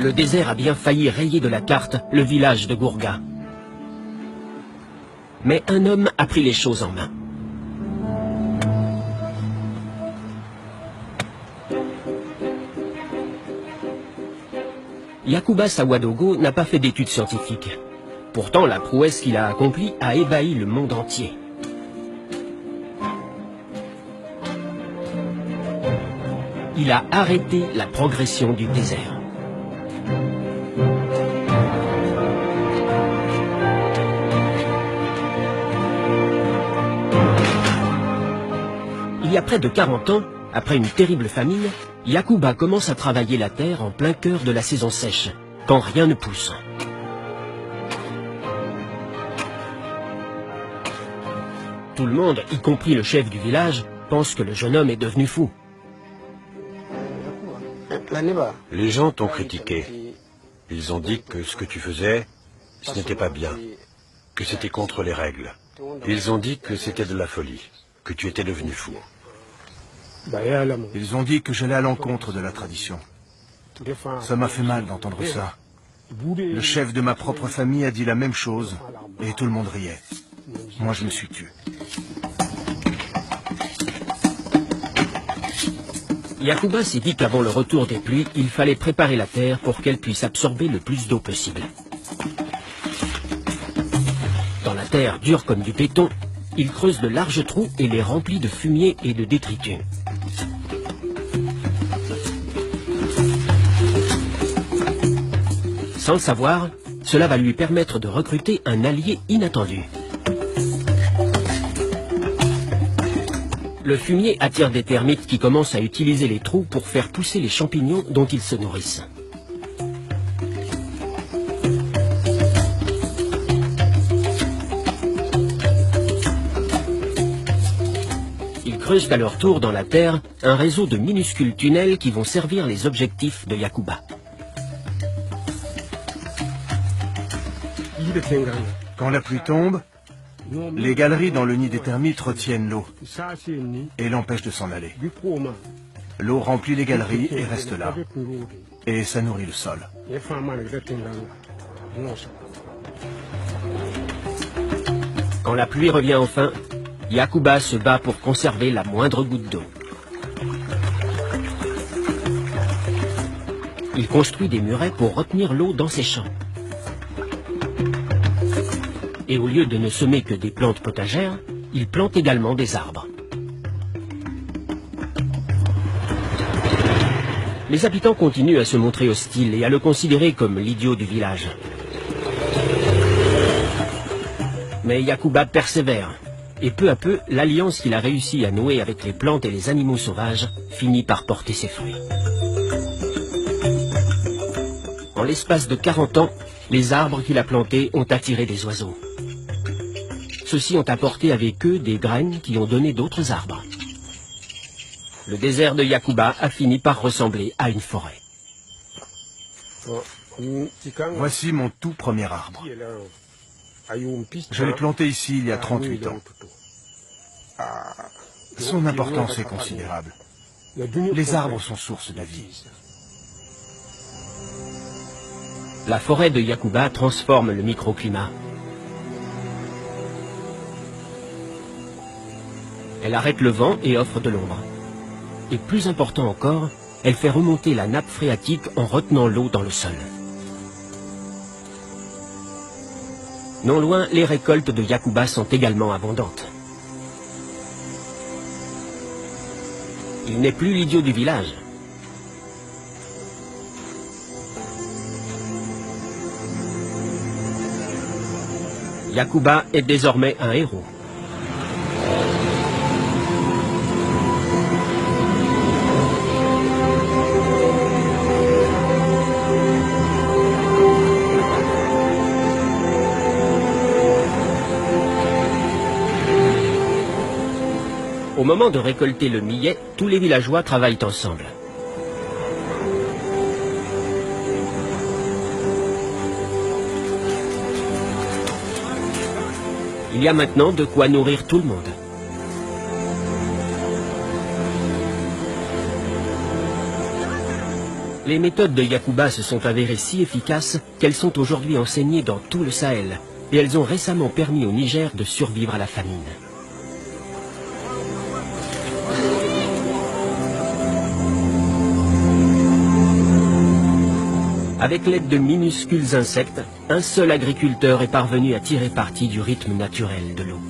Le désert a bien failli rayer de la carte le village de Gourga. Mais un homme a pris les choses en main. Yacouba Sawadogo n'a pas fait d'études scientifiques. Pourtant, la prouesse qu'il a accomplie a ébahi le monde entier. Il a arrêté la progression du désert. Il y a près de 40 ans, après une terrible famine, Yacouba commence à travailler la terre en plein cœur de la saison sèche, quand rien ne pousse. Tout le monde, y compris le chef du village, pense que le jeune homme est devenu fou. Les gens t'ont critiqué. Ils ont dit que ce que tu faisais, ce n'était pas bien, que c'était contre les règles. Ils ont dit que c'était de la folie, que tu étais devenu fou. Ils ont dit que j'allais à l'encontre de la tradition. Ça m'a fait mal d'entendre ça. Le chef de ma propre famille a dit la même chose et tout le monde riait. Moi, je me suis tué. Yacouba s'est dit qu'avant le retour des pluies, il fallait préparer la terre pour qu'elle puisse absorber le plus d'eau possible. Dans la terre dure comme du béton, il creuse de larges trous et les remplit de fumier et de détritus. Sans le savoir, cela va lui permettre de recruter un allié inattendu. Le fumier attire des termites qui commencent à utiliser les trous pour faire pousser les champignons dont ils se nourrissent. Ils creusent à leur tour dans la terre un réseau de minuscules tunnels qui vont servir les objectifs de Yacouba. Quand la pluie tombe, les galeries dans le nid des termites retiennent l'eau et l'empêchent de s'en aller. L'eau remplit les galeries et reste là. Et ça nourrit le sol. Quand la pluie revient enfin, Yacouba se bat pour conserver la moindre goutte d'eau. Il construit des murets pour retenir l'eau dans ses champs. Et au lieu de ne semer que des plantes potagères, il plante également des arbres. Les habitants continuent à se montrer hostiles et à le considérer comme l'idiot du village. Mais Yacouba persévère, et peu à peu, l'alliance qu'il a réussi à nouer avec les plantes et les animaux sauvages finit par porter ses fruits. En l'espace de 40 ans, les arbres qu'il a plantés ont attiré des oiseaux. Ceux-ci ont apporté avec eux des graines qui ont donné d'autres arbres. Le désert de Yacouba a fini par ressembler à une forêt. Voici mon tout premier arbre. Je l'ai planté ici il y a 38 ans. Son importance est considérable. Les arbres sont source de vie. La forêt de Yacouba transforme le microclimat. Elle arrête le vent et offre de l'ombre. Et plus important encore, elle fait remonter la nappe phréatique en retenant l'eau dans le sol. Non loin, les récoltes de Yacouba sont également abondantes. Il n'est plus l'idiot du village. Yacouba est désormais un héros. Au moment de récolter le millet, tous les villageois travaillent ensemble. Il y a maintenant de quoi nourrir tout le monde. Les méthodes de Yacouba se sont avérées si efficaces qu'elles sont aujourd'hui enseignées dans tout le Sahel et elles ont récemment permis au Niger de survivre à la famine. Avec l'aide de minuscules insectes, un seul agriculteur est parvenu à tirer parti du rythme naturel de l'eau.